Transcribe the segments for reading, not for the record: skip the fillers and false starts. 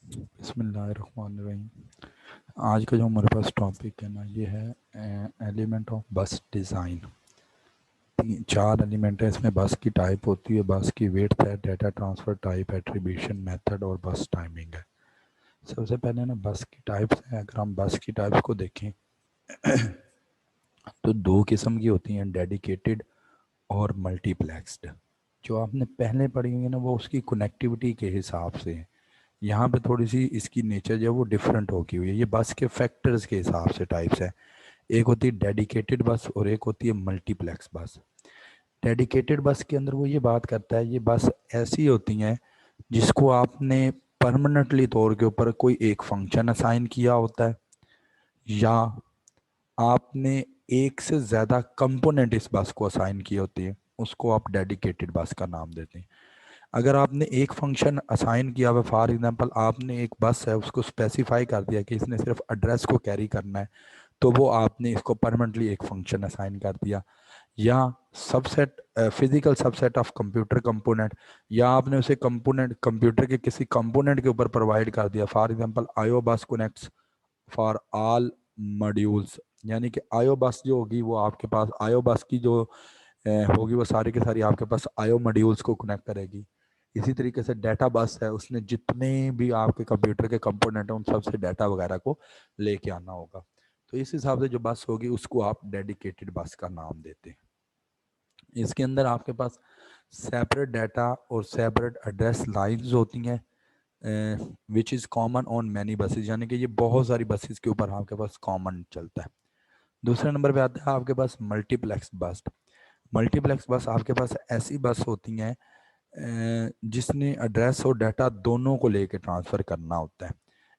बिस्मिल्लाहिर्रहमानिर्रहीम। आज का जो हमारे पास टॉपिक है ना, ये है एलिमेंट ऑफ बस डिज़ाइन। तीन चार एलिमेंट है इसमें। बस की टाइप होती है, बस की विड्थ है, data transfer type, attribution method और बस टाइमिंग है। सबसे पहले ना बस की टाइप्स है। अगर हम बस की टाइप्स को देखें तो दो किस्म की होती हैं, डेडिकेटेड और मल्टीप्लेक्स्ड। जो आपने पहले पढ़ी हुई है ना, वो उसकी कनेक्टिविटी के हिसाब से है। यहाँ पे थोड़ी सी इसकी नेचर जो है वो डिफरेंट होगी हुई है। ये बस के फैक्टर्स के हिसाब से टाइप्स है। एक होती है डेडिकेटेड बस और एक होती है मल्टीप्लेक्स बस। डेडिकेटेड बस के अंदर वो ये बात करता है, ये बस ऐसी होती हैं जिसको आपने परमानेंटली तौर के ऊपर कोई एक फंक्शन असाइन किया होता है, या आपने एक से ज़्यादा कंपोनेंट इस बस को असाइन की होती है, उसको आप डेडिकेटेड बस का नाम देते हैं। अगर आपने एक फंक्शन असाइन किया हुआ, फॉर एग्जांपल आपने एक बस है उसको स्पेसिफाई कर दिया कि इसने सिर्फ एड्रेस को कैरी करना है, तो वो आपने इसको परमानेंटली एक फंक्शन असाइन कर दिया। या subset, physical subset of computer component, या आपने उसे कंपोनेंट कंप्यूटर के किसी कंपोनेंट के ऊपर प्रोवाइड कर दिया। फॉर एग्जांपल आईओ बस कनेक्ट्स फॉर ऑल मॉड्यूल्स, यानी कि आईओ बस जो होगी वो आपके पास आईओ बस की जो होगी वो सारी की सारी आपके पास आईओ मॉड्यूल्स को कनेक्ट करेगी। इसी तरीके से डाटा बस है, उसने जितने भी आपके कंप्यूटर के कंपोनेंट हैं उन सब से डाटा वगैरह को लेके आना होगा। तो इस हिसाब से जो बस होगी उसको आप डेडिकेटेड बस का नाम देते हैं। इसके अंदर आपके पास सेपरेट डाटा और सेपरेट एड्रेस लाइंस होती हैं, which is common on many buses, यानी कि ये बहुत सारी बसेस के ऊपर आपके पास कॉमन चलता है। दूसरे नंबर पे आता है आपके पास मल्टीप्लेक्स बस। मल्टीप्लेक्स बस आपके पास ऐसी बस होती हैं जिसने एड्रेस और डाटा दोनों को लेके ट्रांसफ़र करना होता है।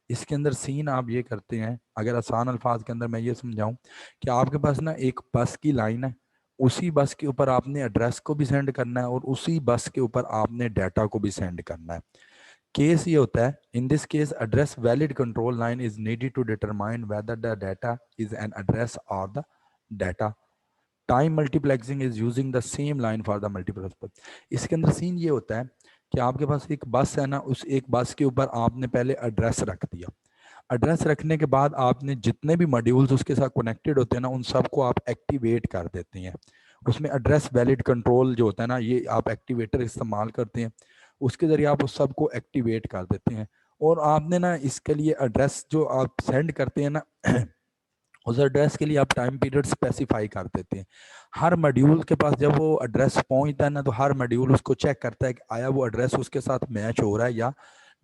इसके अंदर सीन आप ये करते हैं, अगर आसान अल्फाज के अंदर मैं ये समझाऊं कि आपके पास ना एक बस की लाइन है, उसी बस के ऊपर आपने एड्रेस को भी सेंड करना है और उसी बस के ऊपर आपने डाटा को भी सेंड करना है। केस ये होता है, in this case address valid control line is needed to determine whether the data is an address or the data. Time multiplexing is using the same line for the multiplex. इसके अंदर scene ये होता है कि आपके पास एक बस है ना, उस एक बस के ऊपर आपने पहले एड्रेस रख दिया। एड्रेस रखने के बाद आपने जितने भी मॉड्यूल्स उसके साथ कनेक्टेड होते हैं ना, उन सबको आप एक्टिवेट कर देते हैं। उसमें एड्रेस वैलिड कंट्रोल जो होता है ना, ये आप एक्टिवेटर इस्तेमाल करते हैं, उसके ज़रिए आप उस सबको एक्टिवेट कर देते हैं। और आपने ना इसके लिए एड्रेस जो आप सेंड करते हैं ना उस एड्रेस के लिए आप टाइम पीरियड स्पेसिफाई कर देते हैं। हर मॉड्यूल के पास जब वो एड्रेस पहुंचता है ना, तो हर मॉड्यूल उसको चेक करता है कि आया वो एड्रेस उसके साथ मैच हो रहा है या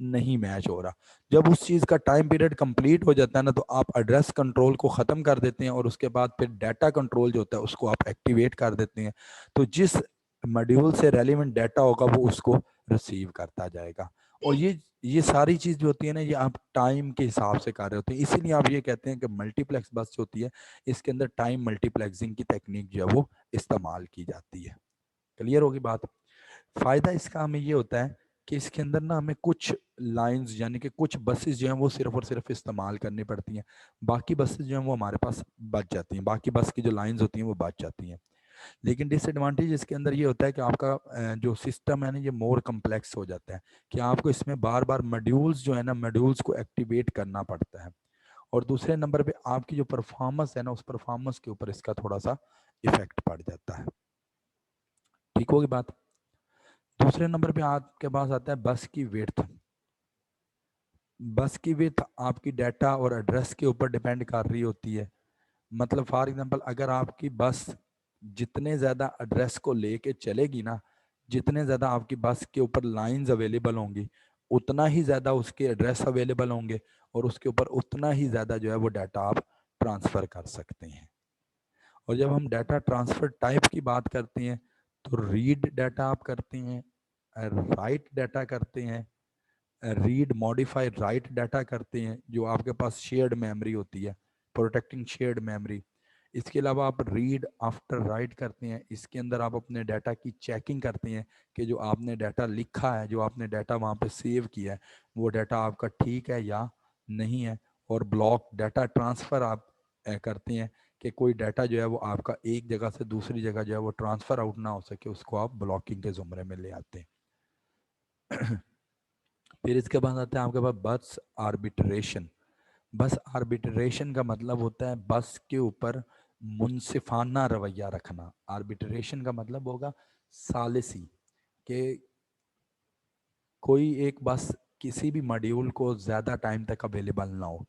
नहीं मैच हो रहा। जब उस चीज़ का टाइम पीरियड कंप्लीट हो जाता है ना, तो आप एड्रेस कंट्रोल को ख़त्म कर देते हैं और उसके बाद फिर डाटा कंट्रोल जो होता है उसको आप एक्टिवेट कर देते हैं। तो जिस मॉड्यूल से रेलिवेंट डाटा होगा वो उसको रिसीव करता जाएगा। और ये सारी चीज़ जो होती है ना, ये आप टाइम के हिसाब से कर रहे होते हैं। इसीलिए आप ये कहते हैं कि मल्टीप्लेक्स बस जो होती है, इसके अंदर टाइम मल्टीप्लेक्सिंग की टेक्निक जो है वो इस्तेमाल की जाती है। क्लियर होगी बात। फ़ायदा इसका हमें ये होता है कि इसके अंदर ना हमें कुछ लाइंस यानी कि कुछ बसेस जो हैं वो सिर्फ और सिर्फ इस्तेमाल करनी पड़ती हैं, बाकी बसेस जो हैं वो हमारे पास बच जाती हैं, बाकी बस की जो लाइंस होती हैं वो बच जाती हैं। लेकिन डिसएडवांटेज इसके अंदर ये होता है कि आपका जो सिस्टम है ना, ये मोर कम्प्लेक्स हो जाता है, कि आपको इसमें बार बार मॉड्यूल्स जो है ना, मॉड्यूल्स को एक्टिवेट करना पड़ता है। और दूसरे नंबर पे आपकी जो परफॉर्मेंस है ना, उस परफॉर्मेंस के ऊपर इसका थोड़ा सा इफेक्ट पड़ जाता है। ठीक होगी बात। दूसरे नंबर पे आपके पास आता है बस की विड्थ। बस की विड्थ आपकी डाटा और एड्रेस के ऊपर डिपेंड कर रही होती है। मतलब फॉर एग्जांपल अगर आपकी बस जितने ज़्यादा एड्रेस को लेके चलेगी ना, जितने ज़्यादा आपकी बस के ऊपर लाइंस अवेलेबल होंगी, उतना ही ज़्यादा उसके एड्रेस अवेलेबल होंगे और उसके ऊपर उतना ही ज़्यादा जो है वो डाटा आप ट्रांसफ़र कर सकते हैं। और जब हम डाटा ट्रांसफ़र टाइप की बात करते हैं, तो रीड डाटा आप करते हैं, राइट डाटा करते हैं, रीड मॉडिफाई राइट डाटा करते हैं, जो आपके पास शेयर्ड मेमोरी होती है, प्रोटेक्टिंग शेयर्ड मेमोरी। इसके अलावा आप रीड आफ्टर राइट करते हैं, इसके अंदर आप अपने डाटा की चेकिंग करते हैं कि जो आपने डाटा लिखा है, जो आपने डाटा वहाँ पे सेव किया है, वो डाटा आपका ठीक है या नहीं है। और ब्लॉक डाटा ट्रांसफ़र आप करते हैं कि कोई डाटा जो है वो आपका एक जगह से दूसरी जगह जो है वो ट्रांसफ़र आउट ना हो सके, उसको आप ब्लॉकिंग के ज़ुमरे में ले आते हैं। फिर इसके बाद आता है आपके पास बस आर्बिट्रेशन। बस आर्बिट्रेशन का मतलब होता है बस के ऊपर मुनसिफाना रवैया रखना। आर्बिट्रेशन का मतलब होगा सालिसी, कि कोई एक बस किसी भी मॉड्यूल को ज़्यादा टाइम तक अवेलेबल ना हो।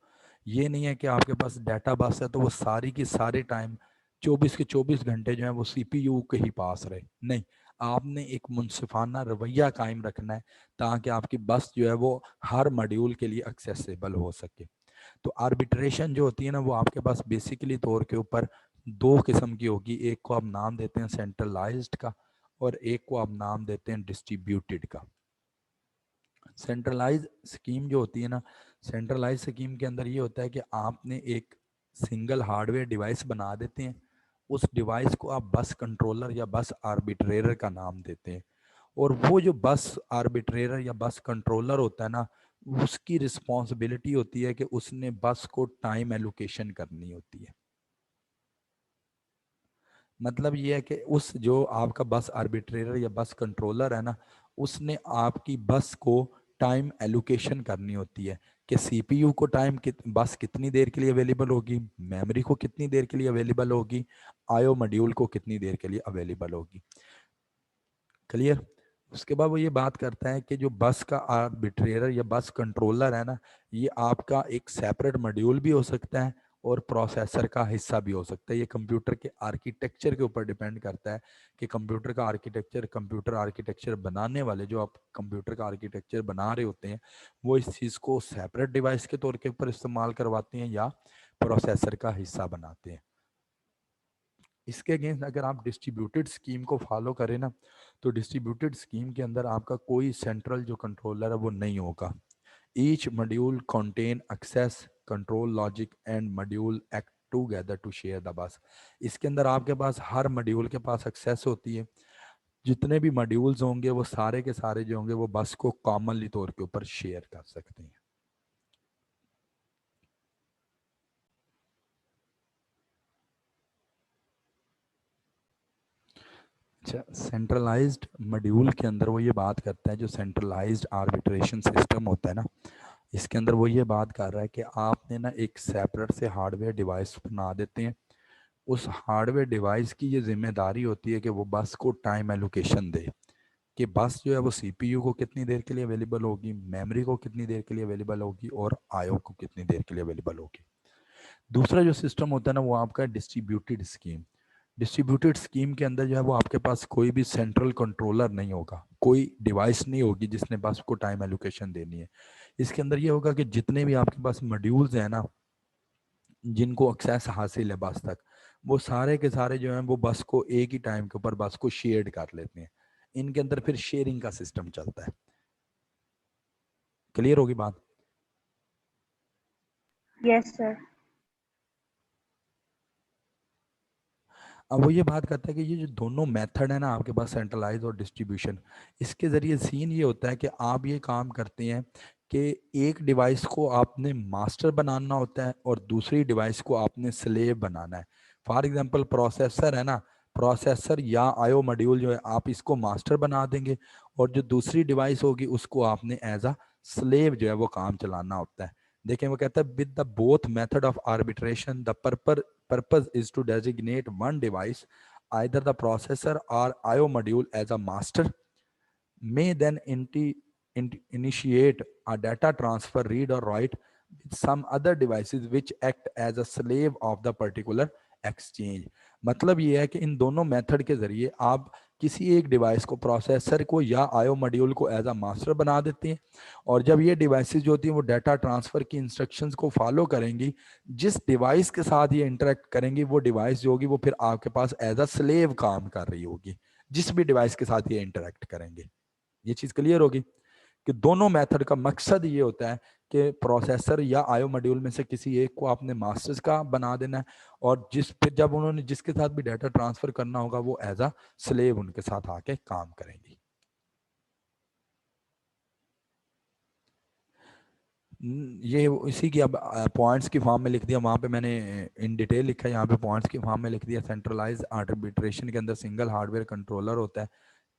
ये नहीं है कि आपके पास डाटा बस है तो वो सारी की सारे टाइम 24 के 24 घंटे जो है वो सीपीयू के ही पास रहे। नहीं, आपने एक मुनसिफाना रवैया कायम रखना है ताकि आपकी बस जो है वो हर मॉड्यूल के लिए एक्सेसिबल हो सके। तो आर्बिट्रेशन जो होती है ना वो आपके पास बेसिकली तौर के ऊपर दो किस्म की होगी। एक को आप नाम देते हैं सेंट्रलाइज्ड का, और एक को आप नाम देते हैं डिस्ट्रीब्यूटेड का। सेंट्रलाइज स्कीम जो होती है ना, सेंट्रलाइज स्कीम के अंदर ये होता है कि आपने एक सिंगल हार्डवेयर डिवाइस बना देते हैं। उस डिवाइस को आप बस कंट्रोलर या बस आर्बिट्रेटर का नाम देते हैं। और वो जो बस आर्बिट्रेटर या बस कंट्रोलर होता है ना, उसकी रिस्पॉन्सिबिलिटी होती है कि उसने बस को टाइम एलोकेशन करनी होती है। मतलब ये है कि उस जो आपका बस आर्बिट्रेटर या बस कंट्रोलर है ना, उसने आपकी बस को टाइम एलोकेशन करनी होती है कि सीपीयू को बस कितनी देर के लिए अवेलेबल होगी, मेमोरी को कितनी देर के लिए अवेलेबल होगी, आईओ मॉड्यूल को कितनी देर के लिए अवेलेबल होगी। क्लियर। उसके बाद वो ये बात करता है कि जो बस का आर्बिट्रेटर या बस कंट्रोलर है ना, ये आपका एक सेपरेट मॉड्यूल भी हो सकता है और प्रोसेसर का हिस्सा भी हो सकता है। ये कंप्यूटर के आर्किटेक्चर के ऊपर डिपेंड करता है कि कंप्यूटर आर्किटेक्चर बनाने वाले जो आप कंप्यूटर का आर्किटेक्चर बना रहे होते हैं वो इस चीज़ को सेपरेट डिवाइस के तौर के ऊपर इस्तेमाल करवाते हैं या प्रोसेसर का हिस्सा बनाते हैं। इसके अगेंस्ट अगर आप डिस्ट्रीब्यूटेड स्कीम को फॉलो करें ना, तो डिस्ट्रीब्यूटेड स्कीम के अंदर आपका कोई सेंट्रल जो कंट्रोलर है वो नहीं होगा। Each module contain access control logic and module act together to share the bus. इसके अंदर आपके पास हर मॉड्यूल के पास एक्सेस होती है। जितने भी मॉड्यूल्स होंगे वो सारे के सारे जो होंगे वो बस को कॉमनली तौर के ऊपर शेयर कर सकते हैं। अच्छा, सेंट्रलाइज्ड मॉड्यूल के अंदर वो ये बात करता है, जो सेंट्रलाइज्ड आर्बिट्रेशन सिस्टम होता है ना, इसके अंदर वो ये बात कर रहा है कि आपने ना एक सेपरेट से हार्डवेयर डिवाइस बना देते हैं। उस हार्डवेयर डिवाइस की ये जिम्मेदारी होती है कि वो बस को टाइम एलोकेशन दे, कि बस जो है वो सीपीयू को कितनी देर के लिए अवेलेबल होगी, मेमोरी को कितनी देर के लिए अवेलेबल होगी और आईओ को कितनी देर के लिए अवेलेबल होगी। दूसरा जो सिस्टम होता है ना वो आपका डिस्ट्रीब्यूटेड स्कीम। डिस्ट्रीब्यूटेड स्कीम के अंदर जो है वो आपके पास कोई भी सेंट्रल कंट्रोलर नहीं होगा, कोई डिवाइस नहीं होगी जिसने बस को टाइम एलोकेशन देनी है। इसके अंदर ये होगा कि जितने भी आपके पास मॉड्यूल्स हैं ना, जिनको एक्सेस हासिल है बस तक, वो सारे के सारे जो हैं वो बस को एक ही टाइम के ऊपर बस को शेयर कर लेते हैं। इनके अंदर फिर शेयरिंग का सिस्टम चलता है। क्लियर होगी बात। Yes sir. अब वो ये बात करता है कि ये जो दोनों मेथड है ना आपके पास, सेंट्रलाइज और डिस्ट्रीब्यूशन, इसके ज़रिए सीन ये होता है कि आप ये काम करते हैं कि एक डिवाइस को आपने मास्टर बनाना होता है और दूसरी डिवाइस को आपने स्लेव बनाना है। फॉर एग्जांपल प्रोसेसर है ना, प्रोसेसर या आईओ मॉड्यूल जो है आप इसको मास्टर बना देंगे और जो दूसरी डिवाइस होगी उसको आपने एज अ स्लेव जो है वो काम चलाना होता है। देखें वो कहता है with the both method of arbitration the purpose is to designate one device, either the processor or IO module, as a master, may then initiate a data transfer, read or write, with some other devices which act as a slave of the particular exchange। मतलब ये है कि इन दोनों method के जरिए आप किसी एक डिवाइस को, प्रोसेसर को या आईओ मॉड्यूल को एज अ मास्टर बना देते हैं, और जब ये डिवाइसेस जो होती हैं वो डाटा ट्रांसफर की इंस्ट्रक्शंस को फॉलो करेंगी, जिस डिवाइस के साथ ये इंटरेक्ट करेंगी वो डिवाइस जो होगी वो फिर आपके पास एज अ स्लेव काम कर रही होगी, जिस भी डिवाइस के साथ ये इंटरेक्ट करेंगे। ये चीज क्लियर होगी कि दोनों मेथड का मकसद ये होता है कि प्रोसेसर या आईओ मॉड्यूल में से किसी एक को आपने मास्टर्स का बना देना है, और फिर जब उन्होंने जिसके साथ भी डाटा ट्रांसफर करना होगा वो एज अ स्लेव उनके साथ आके काम करेंगी। ये इसी की अब पॉइंट्स की फॉर्म में लिख दिया, वहाँ पे मैंने इन डिटेल लिखा है, यहाँ पे पॉइंट्स की फॉर्म में लिख दिया। सेंट्रलाइज आर्बिट्रेशन के अंदर सिंगल हार्डवेयर कंट्रोलर होता है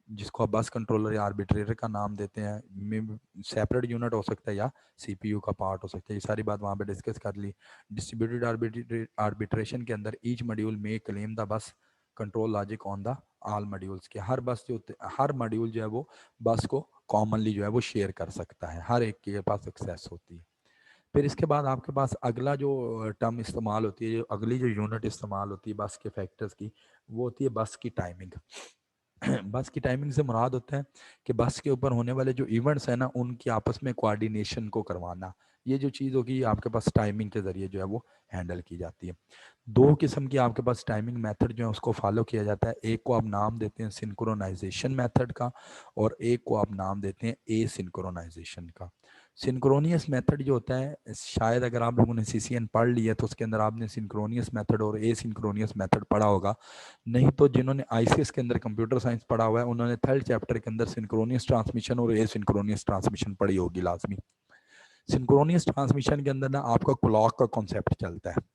जिसको आप बस कंट्रोलर या आर्बिट्रेटर का नाम देते हैं, सेपरेट यूनिट हो सकता है या सीपीयू का पार्ट हो सकता है। ये सारी बात वहाँ पे डिस्कस कर ली। डिस्ट्रीब्यूटेड आर्बिट्रेशन के अंदर ईच मॉड्यूल में claim the bus control logic on the all modules के, हर बस जो हर मॉड्यूल जो है वो बस को कॉमनली जो है वो शेयर कर सकता है, हर एक के पास एक्सेस होती है। फिर इसके बाद आपके पास अगला जो टर्म इस्तेमाल होती है, जो अगली जो यूनिट इस्तेमाल होती है बस के फैक्टर्स की, वो होती है बस की टाइमिंग। बस की टाइमिंग से मुराद होता है कि बस के ऊपर होने वाले जो इवेंट्स हैं ना, उनकी आपस में कोऑर्डिनेशन को करवाना। ये जो चीज़ होगी आपके पास टाइमिंग के ज़रिए जो है वो हैंडल की जाती है। दो किस्म की आपके पास टाइमिंग मेथड जो है उसको फॉलो किया जाता है। एक को आप नाम देते हैं सिंक्रोनाइजेशन मेथड का, और एक को आप नाम देते हैं ए सिंक्रोनाइजेशन का। सिंक्रोनियस मेथड जो होता है, शायद अगर आप लोगों ने सीसीएन पढ़ लिया तो उसके अंदर आपने सिंक्रोनियस मेथड और ए सिंक्रोनियस मेथड पढ़ा होगा। नहीं तो जिन्होंने आईसीएस के अंदर कंप्यूटर साइंस पढ़ा हुआ है उन्होंने थर्ड चैप्टर के अंदर सिंक्रोनियस ट्रांसमिशन और एसिंक्रोनियस ट्रांसमिशन पढ़ी होगी लाजमी। सिंक्रोनियस ट्रांसमिशन के अंदर ना आपका क्लॉक का कॉन्सेप्ट चलता है।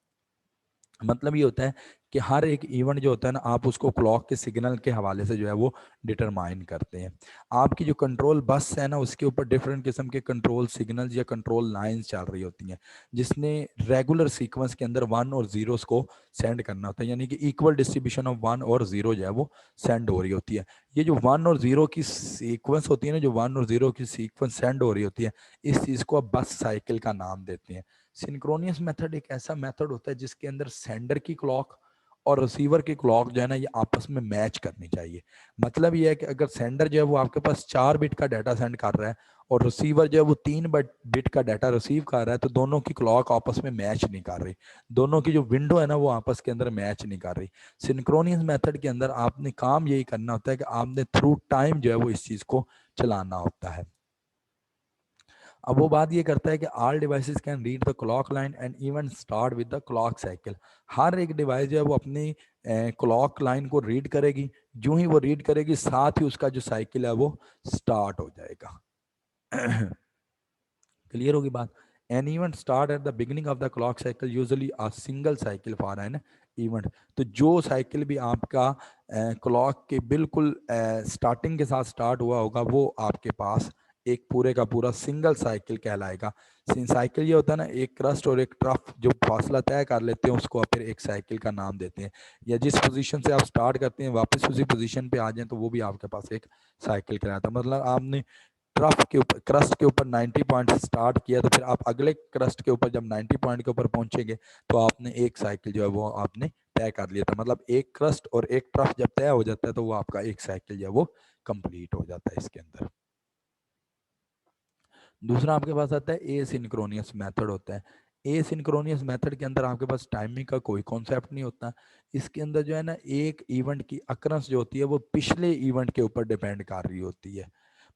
मतलब ये होता है कि हर एक इवेंट जो होता है ना, आप उसको क्लॉक के सिग्नल के हवाले से जो है वो डिटरमाइन करते हैं। आपकी जो कंट्रोल बस है ना, उसके ऊपर डिफरेंट किस्म के कंट्रोल सिग्नल्स या कंट्रोल लाइंस चल रही होती हैं, जिसने रेगुलर सीक्वेंस के अंदर वन और जीरोस को सेंड करना होता है, यानी कि इक्वल डिस्ट्रीब्यूशन ऑफ वन और जीरो जो है वो सेंड हो रही होती है। ये जो वन और जीरो की सीक्वेंस होती है ना, जो वन और जीरो की सीक्वेंस सेंड हो रही होती है, इस चीज़ को आप बस साइकिल का नाम देते हैं। सिंक्रोनियस मेथड एक ऐसा मेथड होता है जिसके अंदर सेंडर की क्लॉक और रिसीवर की क्लॉक जो है ना, ये आपस में मैच करनी चाहिए। मतलब ये है कि अगर सेंडर जो है वो आपके पास 4 बिट का डाटा सेंड कर रहा है और रिसीवर जो है वो 3 बिट का डाटा रिसीव कर रहा है, तो दोनों की क्लॉक आपस में मैच नहीं कर रही, दोनों की जो विंडो है ना वो आपस के अंदर मैच नहीं कर रही। सिंक्रोनियस मेथड के अंदर आपने काम यही करना होता है कि आपने थ्रू टाइम जो है वो इस चीज़ को चलाना होता है। अब वो बात ये करता है कि all devices can read the clock line and even start with the clock cycle. हर एक डिवाइस जो है वो अपनी क्लॉक लाइन को रीड करेगी, जो ही वो रीड करेगी साथ ही उसका जो साइकिल है वो स्टार्ट हो जाएगा। क्लियर होगी बात? An event start at the beginning of the clock cycle, usually a single cycle for an event. तो जो साइकिल भी आपका क्लॉक के बिल्कुल स्टार्टिंग के साथ स्टार्ट हुआ होगा वो आपके पास एक पूरे का पूरा सिंगल साइकिल कहलाएगा। साइकिल ये होता है ना, एक क्रस्ट और एक ट्रफ जो फासला तय कर लेते हैं उसको आप फिर एक साइकिल का नाम देते हैं। या जिस पोजीशन से आप स्टार्ट करते हैं वापस उसी पोजीशन पे आ जाएं तो वो भी आपके पास एक साइकिल कहलाता है। मतलब आपने ट्रफ के ऊपर क्रस्ट के ऊपर 90 पॉइंट से स्टार्ट किया, तो फिर आप अगले क्रस्ट के ऊपर जब 90 पॉइंट के ऊपर पहुंचेंगे तो आपने एक साइकिल जो है वो आपने तय कर लिया था। मतलब एक क्रस्ट और एक ट्रफ जब तय हो जाता है तो वो आपका एक साइकिल जो है वो कंप्लीट हो जाता है इसके अंदर। दूसरा आपके पास आता है ए सिंक्रोनियस मेथड होता है। ए सिंक्रोनियस मेथड के अंदर आपके पास टाइमिंग का कोई कॉन्सेप्ट नहीं होता। इसके अंदर जो है ना, एक इवेंट की अक्रंस जो होती है वो पिछले इवेंट के ऊपर डिपेंड कर रही होती है।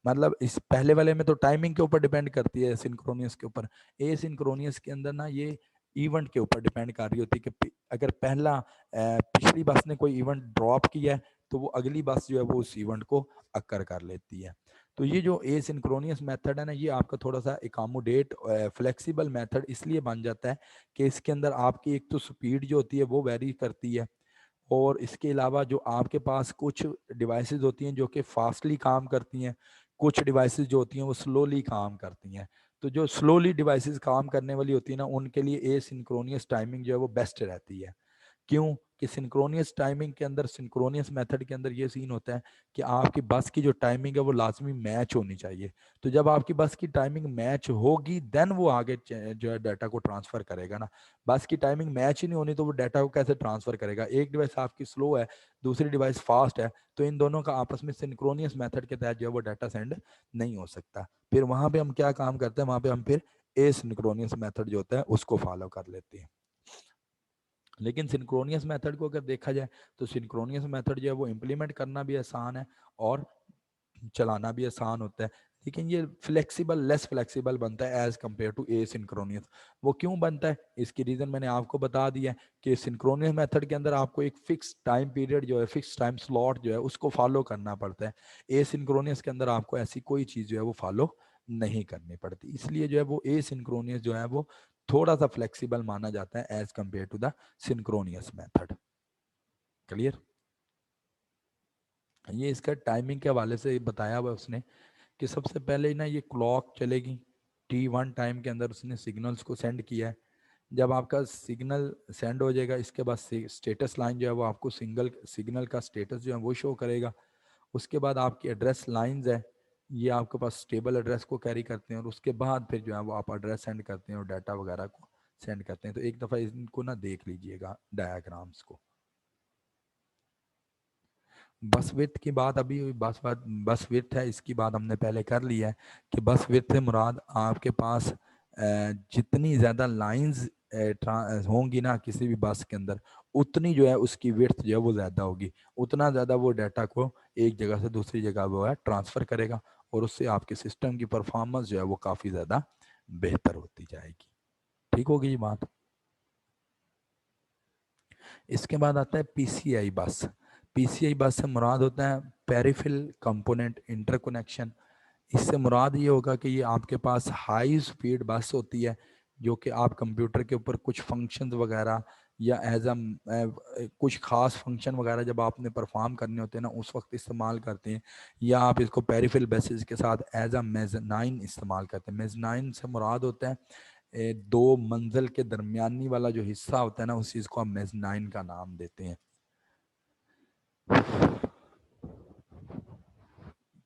मतलब इस पहले वाले में तो टाइमिंग के ऊपर डिपेंड करती है, सिंक्रोनियस के ऊपर। ए सिंक्रोनियस के अंदर ना ये इवेंट के ऊपर डिपेंड कर रही होती है कि अगर पिछली बस ने कोई इवेंट ड्रॉप किया है तो वो अगली बस जो है वो उस इवेंट को अक्कर कर लेती है। तो ये जो एसिंक्रोनियस मेथड है ना, ये आपका थोड़ा सा एकोमोडेट फ्लेक्सिबल मेथड इसलिए बन जाता है कि इसके अंदर आपकी एक तो स्पीड जो होती है वो वेरी करती है, और इसके अलावा जो आपके पास कुछ डिवाइसेस होती हैं जो कि फास्टली काम करती हैं, कुछ डिवाइसेस जो होती हैं वो स्लोली काम करती हैं। तो जो स्लोली डिवाइसेस काम करने वाली होती है ना, उनके लिए एसिंक्रोनियस टाइमिंग जो है वो बेस्ट रहती है। क्यों? कि सिंक्रोनियस टाइमिंग के अंदर, सिंक्रोनियस मेथड के अंदर ये सीन होता है कि आपकी बस की जो टाइमिंग है वो लाजमी मैच होनी चाहिए। तो जब आपकी बस की टाइमिंग मैच होगी देन वो आगे जो है डाटा को ट्रांसफर करेगा ना। बस की टाइमिंग मैच ही नहीं होनी तो वो डाटा को कैसे ट्रांसफर करेगा? एक डिवाइस आपकी स्लो है, दूसरी डिवाइस फास्ट है, तो इन दोनों का आपस में सिंक्रोनियस मेथड के तहत जो है वो डाटा सेंड नहीं हो सकता। फिर वहां पे हम क्या काम करते हैं, वहां पे हम फिर एसिंक्रोनियस मेथड जो होता है उसको फॉलो कर लेते हैं। लेकिन सिंक्रोनियस मेथड को अगर देखा जाए तो सिंक्रोनियस मेथड जो है वो इम्प्लीमेंट करना भी आसान है और चलाना भी आसान होता है। लेकिन ये फ्लेक्सिबल, लेस फ्लेक्सिबल बनता है as compare to asynchronous. वो क्यों बनता है, इसकी रीजन मैंने आपको बता दिया है कि सिंक्रोनियस मेथड के अंदर आपको एक फिक्स टाइम पीरियड जो है, फिक्स टाइम स्लॉट जो है उसको फॉलो करना पड़ता है। ए सिंक्रोनियस के अंदर आपको ऐसी कोई चीज जो है वो फॉलो नहीं करनी पड़ती, इसलिए जो है वो ए सिंक्रोनियस जो है वो थोड़ा सा फ्लेक्सिबल माना जाता है as compare to the synchronous method. Clear? ये इसका टाइमिंग के हवाले से बताया हुआ है उसने कि सबसे पहले ना ये क्लॉक चलेगी, T1 टाइम के अंदर उसने सिग्नल्स को सेंड किया है। जब आपका सिग्नल सेंड हो जाएगा, इसके बाद स्टेटस लाइन जो है वो आपको सिंगल सिग्नल का स्टेटस जो है वो शो करेगा। उसके बाद आपकी एड्रेस लाइंस है, ये आपके पास स्टेबल एड्रेस को कैरी करते हैं, और उसके बाद फिर जो है वो आप एड्रेस सेंड करते हैं और डाटा वगैरह को सेंड करते हैं। तो एक दफ़ा इनको ना देख लीजिएगा डायाग्राम्स को। बस विड्थ की बात अभी बस विड्थ है, इसकी बात हमने पहले कर ली है कि बस विड्थ से मुराद आपके पास जितनी ज़्यादा लाइंस होंगी ना किसी भी बस के अंदर, उतनी जो है उसकी विड्थ जो है वो ज़्यादा होगी, उतना ज़्यादा वो डाटा को एक जगह से दूसरी जगह वो है ट्रांसफ़र करेगा, और उससे आपके सिस्टम की परफॉर्मेंस जो है वो काफ़ी ज़्यादा बेहतर होती जाएगी। ठीक होगी ये बात। इसके बाद आता है पीसीआई बस। पीसीआई बस से मुराद होता है पेरिफेरल कंपोनेंट इंटरकनेक्शन। इससे मुराद ये होगा कि ये आपके पास हाई स्पीड बस होती है, जो कि आप कंप्यूटर के ऊपर कुछ फंक्शंस वगैरह या एज अ कुछ खास फंक्शन वगैरह जब आपने परफॉर्म करने होते हैं ना उस वक्त इस्तेमाल करते हैं, या आप इसको पेरिफेरल बसेस के साथ एज अ मेजनाइन इस्तेमाल करते हैं। मेजनाइन से मुराद होता है दो मंजिल के दरमियानी वाला जो हिस्सा होता है ना, उस चीज़ को हम मेजनाइन का नाम देते हैं।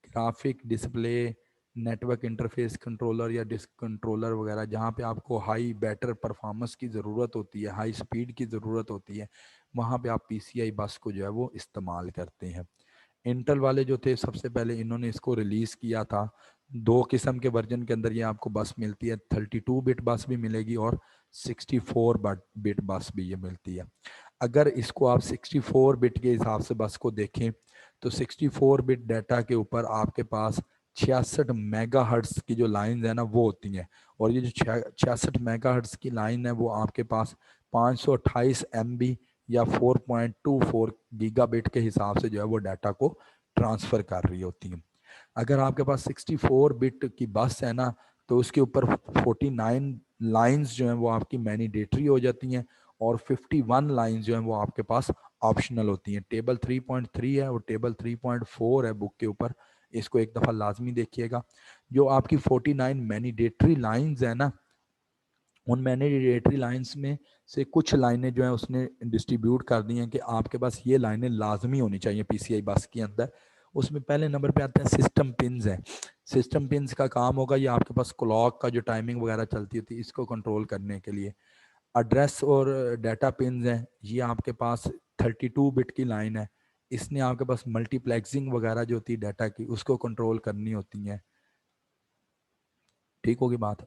Graphic display, network interface controller या डिस्क कंट्रोलर वगैरह, जहाँ पे आपको हाई बेटर परफॉर्मेंस की ज़रूरत होती है, हाई स्पीड की ज़रूरत होती है, वहाँ पे आप पीसीआई बस को जो है वो इस्तेमाल करते हैं। इंटेल वाले जो थे सबसे पहले इन्होंने इसको रिलीज़ किया था, दो किस्म के वर्जन के अंदर ये आपको बस मिलती है, 32 बिट बस भी मिलेगी और 64 बिट बस भी ये मिलती है। अगर इसको आप 64 बिट के हिसाब से बस को देखें तो 64 बिट डाटा के ऊपर आपके पास 66 मेगाहर्ट्ज़ की जो लाइन है ना वो होती हैं, और ये जो 66 मेगाहर्ट्ज़ की लाइन है वो आपके पास 528 MB या 4.24 गीगाबिट के हिसाब से जो है वो डाटा को ट्रांसफ़र कर रही होती है। अगर आपके पास 64 बिट की बस है ना, तो उसके ऊपर 49 लाइंस जो हैं वो आपकी मैनिडेटरी हो जाती हैं, और 51 लाइंस जो हैं वो आपके पास ऑप्शनल होती हैं। टेबल 3.3 है और टेबल 3.4 है बुक के ऊपर, इसको एक दफ़ा लाजमी देखिएगा। जो आपकी 49 मैनिडेटरी लाइंस है ना, उन मैंडेटरी लाइंस में से कुछ लाइनें जो है उसने डिस्ट्रीब्यूट कर दी हैं कि आपके पास ये लाइनें लाजमी होनी चाहिए पीसीआई बस के अंदर। उसमें पहले नंबर पे आते हैं सिस्टम पिन्स हैं। सिस्टम पिन्स का काम होगा, ये आपके पास क्लॉक का जो टाइमिंग वगैरह चलती होती है इसको कंट्रोल करने के लिए। एड्रेस और डाटा पिन्स हैं, ये आपके पास 32 बिट की लाइन है, इसने आपके पास मल्टीप्लेक्सिंग वगैरह जो होती है डाटा की उसको कंट्रोल करनी होती है। ठीक होगी बात।